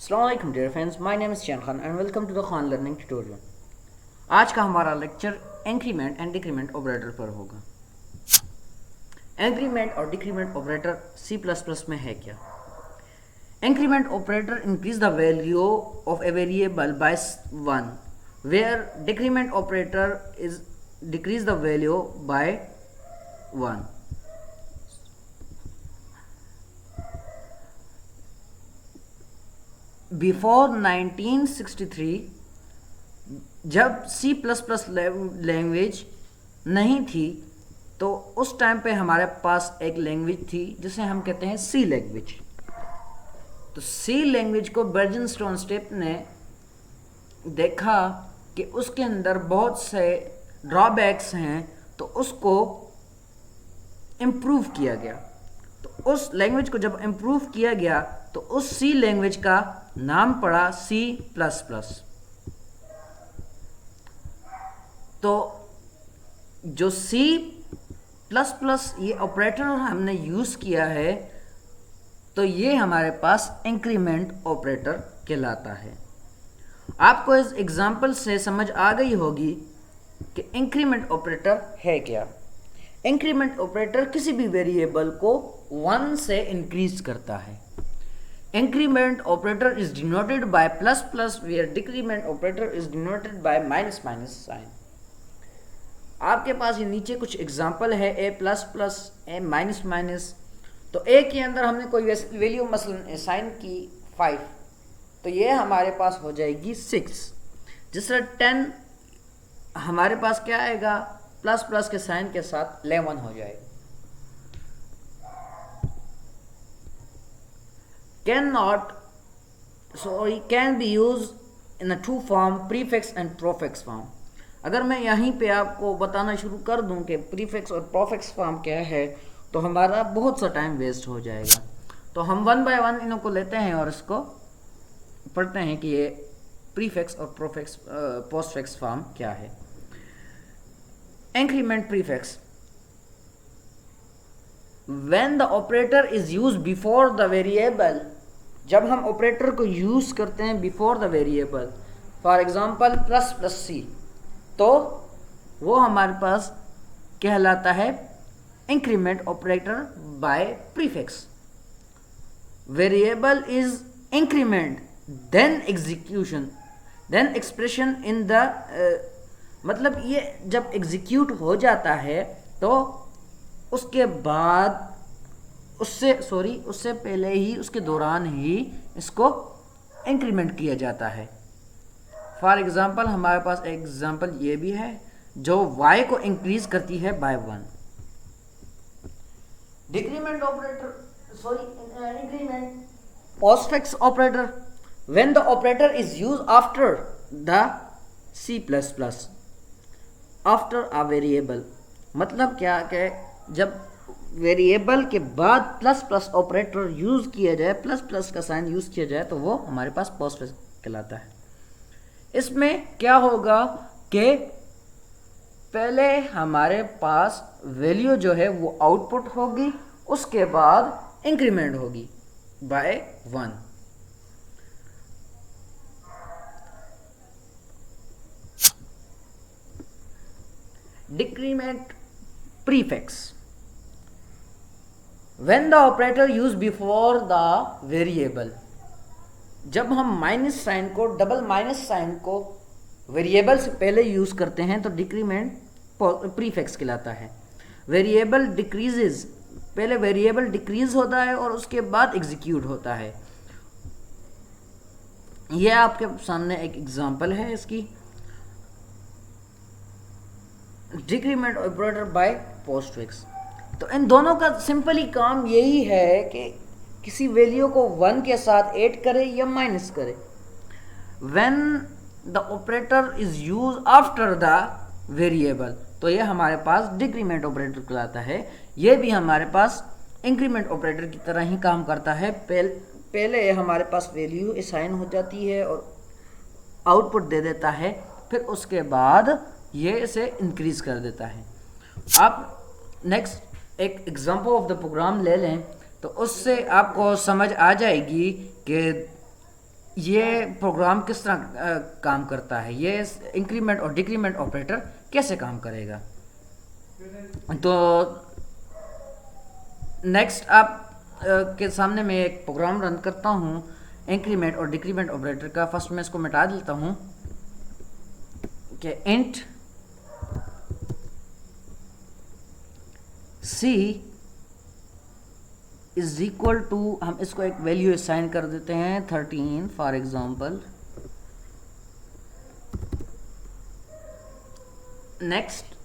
Assalamualaikum dear friends, my name is Chain Khan and welcome to the Khan Learning Tutorial। आज का हमारा lecture increment and decrement operator पर होगा। Increment और decrement operator C++ में है क्या? Increment operator increase the value of a variable by 1, where decrement operator is decrease the value by 1। Before 1963 जब C++ लैंग्वेज नहीं थी तो उस टाइम पे हमारे पास एक लैंग्वेज थी जिसे हम कहते हैं C लैंग्वेज। तो C लैंग्वेज को बर्जनस्टोन स्टेप ने देखा कि उसके अंदर बहुत से ड्रॉबैक्स हैं, तो उसको इम्प्रूव किया गया। तो उस लैंग्वेज को जब इम्प्रूव किया गया तो उस C लैंग्वेज का नाम पड़ा C++। तो जो C++ ये ऑपरेटर हमने यूज़ किया है, तो ये हमारे पास इंक्रीमेंट ऑपरेटर कहलाता है। आपको इस एग्जांपल से समझ आ गई होगी कि इंक्रीमेंट ऑपरेटर है क्या। इंक्रीमेंट ऑपरेटर किसी भी वेरिएबल को 1 से इंक्रीज करता है। Increment operator is denoted by plus plus, where decrement operator is denoted by minus minus sign. आपके पास ये नीचे कुछ एग्जांपल है, a plus plus, a minus minus. तो a के अंदर हमने कोई वैल्यू मसलन असाइन की 5, तो ये हमारे पास हो जाएगी 6। जिस तरह 10 हमारे पास क्या आएगा, प्लस प्लस के साइन के साथ 11 हो जाएगा। Can be use in a 2 form, prefix and prefix form. अगर मैं यहीं पे आपको बताना शुरू कर दूं कि प्रीफिक्स और प्रोफिक्स फॉर्म क्या है, तो हमारा बहुत सा टाइम वेस्ट हो जाएगा। तो हम 1 बाय 1 इनको को लेते हैं और इसको पढ़ते हैं कि ये प्रीफिक्स और प्रोफिक्स पोस्टफिक्स फॉर्म क्या है। Increment prefix, when the operator is use before the variable, जब हम ऑपरेटर को यूज करते हैं before the variable, for example plus plus C, तो वो हमारे पास कहलाता है increment operator by prefix. Variable is increment then execution, then expression in the, मतलब ये जब एग्जीक्यूट हो जाता है तो उसके बाद उससे पहले ही, उसके दौरान ही इसको इंक्रीमेंट किया जाता है। फॉर एग्जाम्पल हमारे पास एक एग्जाम्पल ये भी है जो y को इंक्रीज करती है by 1। Decrement operator, increment postfix operator, when the operator is use after the C++, after a variable. मतलब क्या कि जब वेरिएबल के बाद प्लस प्लस ऑपरेटर यूज किया जाए, प्लस प्लस का साइन यूज किया जाए, तो वो हमारे पास पोस्टफिक्स कहलाता है। इसमें क्या होगा कि पहले हमारे पास वैल्यू जो है वो आउटपुट होगी, उसके बाद इंक्रीमेंट होगी by 1। Decrement prefix, when the operator use before the variable, जब हम माइनस साइन को, डबल माइनस साइन को वेरिएबल से पहले यूज करते हैं तो डिक्रीमेंट प्रीफिक्स कहलाता है। वेरिएबल डिक्रीजेज, पहले वेरिएबल डिक्रीज होता है और उसके बाद एग्जीक्यूट होता है। यह आपके सामने एक एग्जांपल है इसकी। डिक्रीमेंट ऑपरेटर बाय पोस्टफिक्स, तो इन दोनों का सिंपली काम यही है कि किसी वैल्यू को 1 के साथ ऐड करे या माइनस करे। When the operator is use after the variable, तो ये हमारे पास डिक्रीमेंट ऑपरेटर कहलाता है। ये भी हमारे पास इंक्रीमेंट ऑपरेटर की तरह ही काम करता है। पहले हमारे पास वैल्यू असाइन हो जाती है और आउटपुट दे देता है, फिर उसके बाद ये इसे इंक्रीज कर देता है। आप नेक्स्ट एक एग्जांपल ऑफ द प्रोग्राम ले लें तो उससे आपको समझ आ जाएगी कि ये प्रोग्राम किस तरह काम करता है, ये इंक्रीमेंट और डिक्रीमेंट ऑपरेटर कैसे काम करेगा। तो नेक्स्ट आप के सामने मैं एक प्रोग्राम रन करता हूँ इंक्रीमेंट और डिक्रीमेंट ऑपरेटर का। फर्स्ट मैं इसको मिटा देता हूँ कि int c is equal to, हम इसको एक वैल्यू असाइन कर देते हैं 13 फॉर एग्जांपल। नेक्स्ट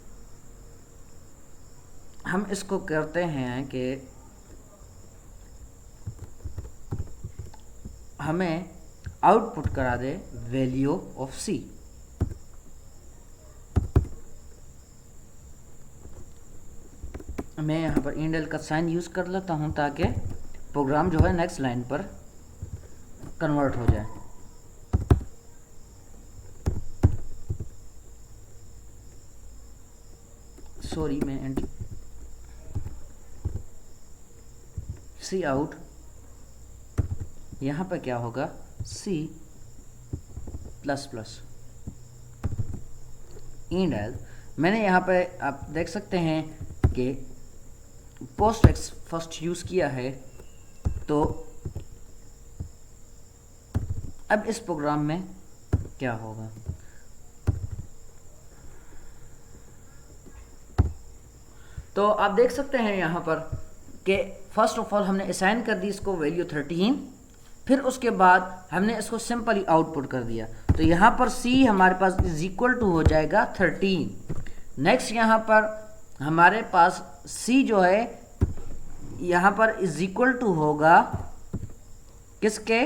हम इसको करते हैं कि हमें आउटपुट करा दे वैल्यू ऑफ c। मैं यहाँ पर इंडेल का साइन यूज़ कर लेता हूँ ताकि प्रोग्राम जो है नेक्स्ट लाइन पर कन्वर्ट हो जाए। सॉरी, मैं सी आउट, यहाँ पर क्या होगा C प्लस प्लस इंडेल। मैंने यहाँ पे आप देख सकते हैं कि पोस्ट एक्स फर्स्ट यूज़ किया है। तो अब इस प्रोग्राम में क्या होगा, तो आप देख सकते हैं यहाँ पर कि फर्स्ट ऑफ ऑल हमने असाइन कर दी इसको वैल्यू 13, फिर उसके बाद हमने इसको सिंपली आउटपुट कर दिया। तो यहाँ पर C हमारे पास इज इक्वल टू हो जाएगा 13। नेक्स्ट यहाँ पर हमारे पास C जो है यहाँ पर इज इक्वल टू होगा किसके,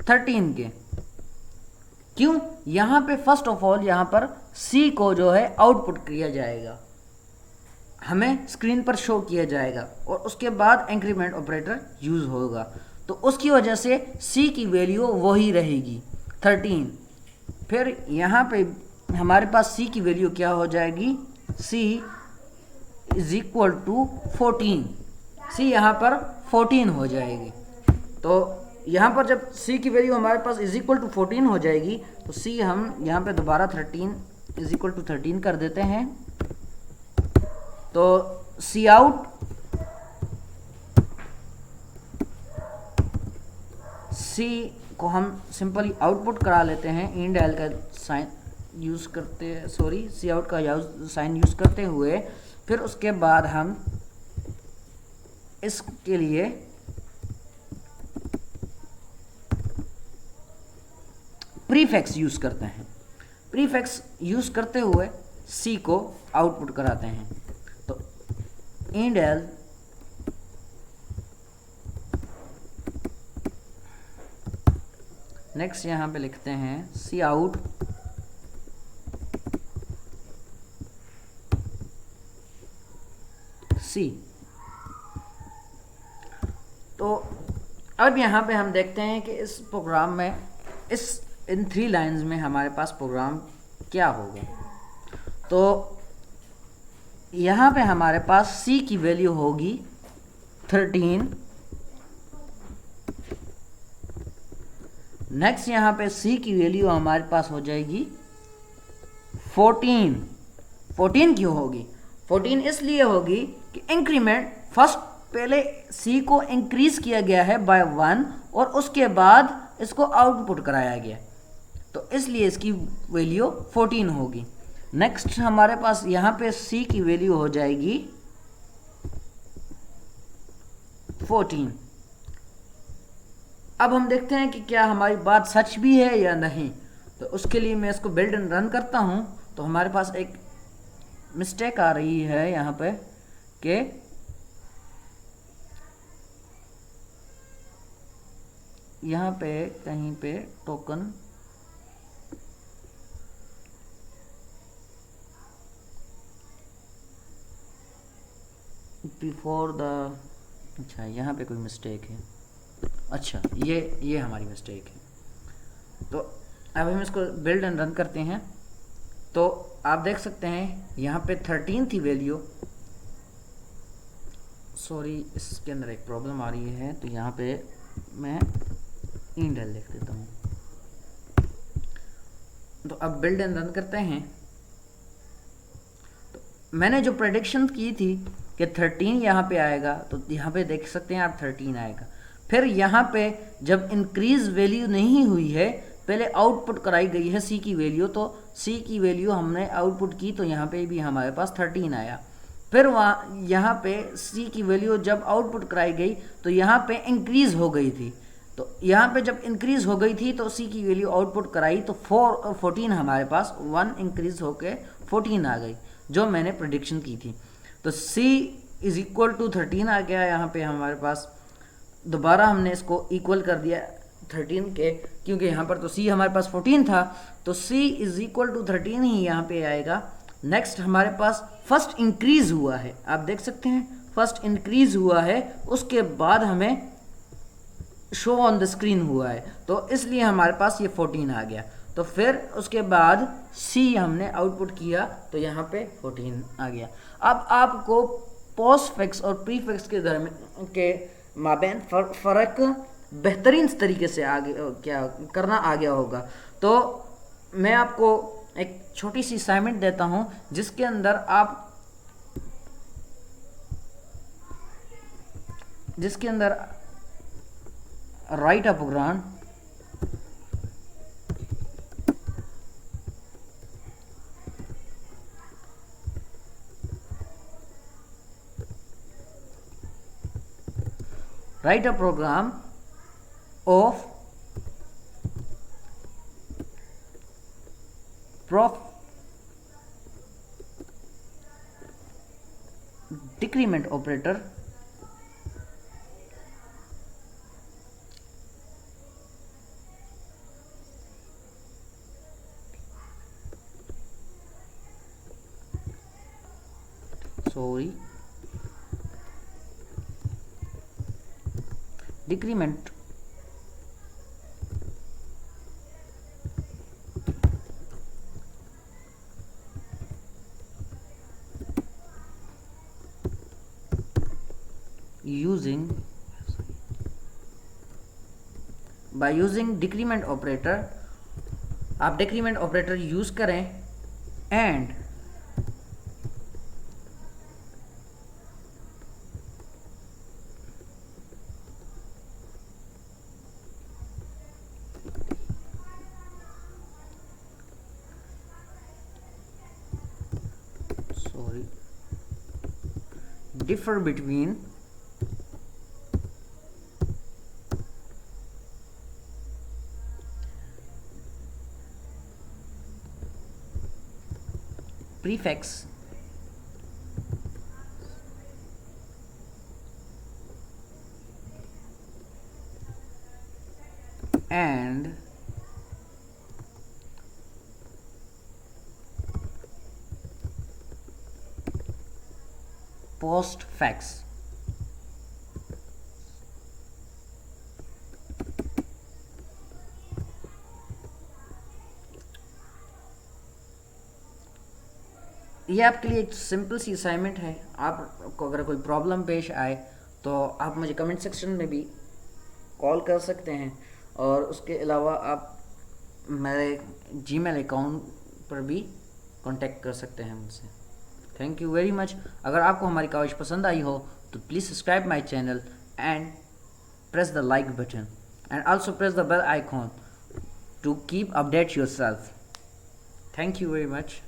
13 के। क्यों, यहाँ पे फर्स्ट ऑफ ऑल यहाँ पर C को जो है आउटपुट किया जाएगा, हमें स्क्रीन पर शो किया जाएगा और उसके बाद इंक्रीमेंट ऑपरेटर यूज होगा। तो उसकी वजह से C की वैल्यू वही रहेगी 13। फिर यहाँ पे हमारे पास C की वैल्यू क्या हो जाएगी, C is equal to 14। C यहाँ पर 14 हो जाएगी। तो यहाँ पर जब C की वैल्यू हमारे पास इज इक्वल टू 14 हो जाएगी तो C हम यहाँ पे दोबारा 13 इज इक्वल टू 13 कर देते हैं। तो C आउट C को हम सिंपली आउटपुट करा लेते हैं इंडेल का साइन यूज़ करते, सॉरी C आउट का साइन यूज़ करते हुए। फिर उसके बाद हम इसके लिए प्रीफिक्स यूज़ करते हैं। प्रीफिक्स यूज़ करते हुए C को आउटपुट कराते हैं। तो इंडेल नेक्स्ट यहाँ पे लिखते हैं C आउट C। तो अब यहाँ पे हम देखते हैं कि इस प्रोग्राम में इन 3 लाइंस में हमारे पास प्रोग्राम क्या होगा। तो यहाँ पे हमारे पास C की वैल्यू होगी 13। नेक्स्ट यहाँ पे C की वैल्यू हमारे पास हो जाएगी 14। 14 क्यों होगी, 14 इसलिए होगी कि इंक्रीमेंट फर्स्ट पहले C को इंक्रीज किया गया है बाय 1 और उसके बाद इसको आउटपुट कराया गया, तो इसलिए इसकी वैल्यू 14 होगी। नेक्स्ट हमारे पास यहाँ पे C की वैल्यू हो जाएगी 14। अब हम देखते हैं कि क्या हमारी बात सच भी है या नहीं। तो उसके लिए मैं इसको बिल्ड एंड रन करता हूँ। तो हमारे पास एक मिस्टेक आ रही है यहाँ पे कि यहाँ पे कहीं पे टोकन बिफोर द, अच्छा यहाँ पे कोई मिस्टेक है। अच्छा ये हमारी मिस्टेक है। तो अब हम इसको बिल्ड एंड रन करते हैं। तो आप देख सकते हैं यहाँ पे 13 थी वैल्यू, सॉरी इसके अंदर एक प्रॉब्लम आ रही है। तो यहाँ पे मैं इंडेल लिख देता हूँ। तो अब बिल्ड एंड रन करते हैं। तो मैंने जो प्रेडिक्शन की थी कि 13 यहाँ पे आएगा, तो यहाँ पे देख सकते हैं आप 13 आएगा। फिर यहाँ पे जब इंक्रीज वैल्यू नहीं हुई है, पहले आउटपुट कराई गई है सी की वैल्यू, तो सी की वैल्यू हमने आउटपुट की, तो यहाँ पे भी हमारे पास 13 आया। फिर वहाँ यहाँ पे सी की वैल्यू जब आउटपुट कराई गई तो यहाँ पे इंक्रीज हो गई थी, तो यहाँ पे जब इंक्रीज हो गई थी तो सी की वैल्यू आउटपुट कराई तो 14 हमारे पास 1 इंक्रीज होके 14 आ गई, जो मैंने प्रिडिक्शन की थी। तो C इज इक्वल टू 13 आ गया यहाँ पे हमारे पास। दोबारा हमने इसको इक्वल कर दिया 13 के, क्योंकि यहाँ पर तो C हमारे पास 14 था, तो C इज इक्वल टू 13 ही यहाँ पे आएगा। नेक्स्ट हमारे पास फर्स्ट इंक्रीज हुआ है, आप देख सकते हैं फर्स्ट इंक्रीज हुआ है, उसके बाद हमें शो ऑन द स्क्रीन हुआ है, तो इसलिए हमारे पास ये 14 आ गया। तो फिर उसके बाद C हमने आउटपुट किया तो यहाँ पे 14 आ गया। अब आपको पोस्टफिक्स और प्रीफिक्स के माबैन फ़र्क बेहतरीन तरीके से आगे क्या करना आ गया होगा। तो मैं आपको एक छोटी सी असाइनमेंट देता हूँ जिसके अंदर write a program of decrement operator decrement by using decrement operator, आप decrement operator यूज करें and differ between prefix and postfix। ये आपके लिए एक सिंपल सी असाइनमेंट है। आपको अगर कोई प्रॉब्लम पेश आए तो आप मुझे कमेंट सेक्शन में भी कॉल कर सकते हैं, और उसके अलावा आप मेरे जीमेल अकाउंट पर भी कांटेक्ट कर सकते हैं मुझसे। Thank you very much. अगर आपको हमारी काविश पसंद आई हो तो please subscribe my channel and press the like button and also press the bell icon to keep update yourself. Thank you very much.